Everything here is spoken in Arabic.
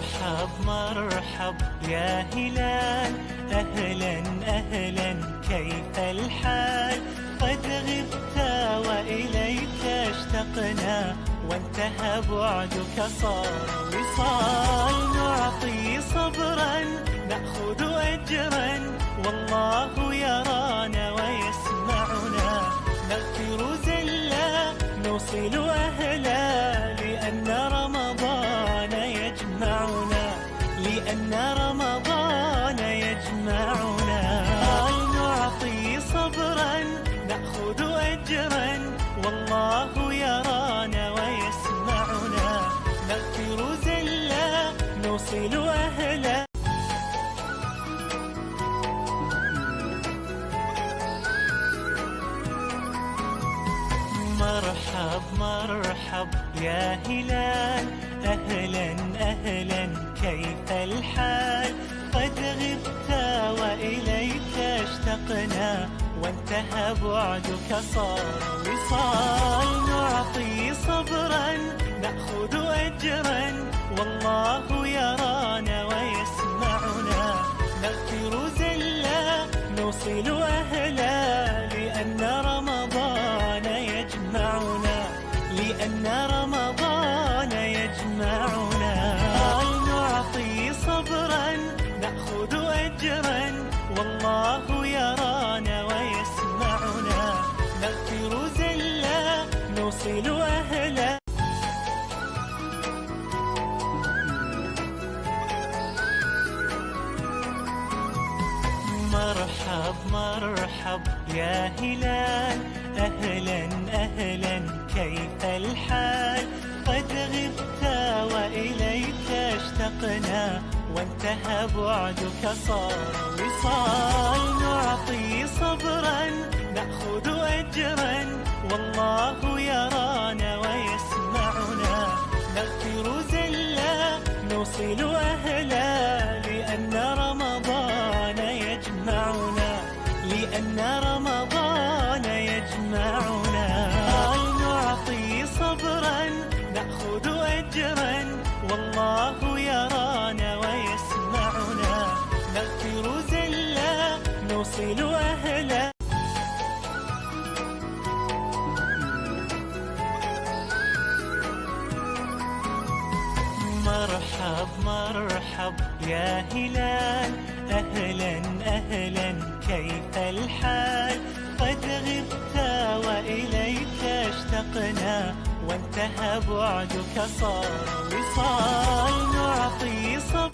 مرحب مرحب يا هلال، أهلا أهلا كيف الحال؟ قد غبت وإليك اشتقنا، وانتهى بعدك صار وصال. نعطي صبرا نأخذ أجرا، والله يرانا ويسمعنا. نغفر زلا نوصل أهلا، لأن رمضان يجمعنا، لأن رمضان يجمعنا. نعطي صبرا نأخذ أجرا، والله يرانا ويسمعنا. نغفر زلا نوصل أهلا. مرحب مرحب يا هلال، أهلا أهلا كيف الحال؟ قد غبت وإليك اشتقنا، وانتهى بعدك صار وصال. نعطي صبرا نأخذ أجرا، والله يرانا ويسمعنا. نغفر زلا نوصل أهلا، لأن رمضان يجمعنا، لأن رمضان يجمعنا. نعطي صبرا نأخذ أجرا، والله يرانا ويسمعنا. نغفر زلا نوصل أهلا. مرحب مرحب يا هلال، أهلا أهلا كيف الحال؟ قد غبت وإليك اشتقنا، وانتهى بعدك صار وصال. نعطي صبرا نأخذ أجرا، والله يرانا ويسمعنا. نغفر زلا نوصل أهلا، لأن رمضان يجمعنا، لأن رمضان يجمعنا. نعطي صبرا نأخذ أجرا، والله يرانا ويسمعنا. نغفر زلا نوصل أهلا. مرحب مرحب يا هلال، أهلا أهلا كيف الحال؟ قد غبت وإليك اشتقنا، وانتهى بعدك صار وصال.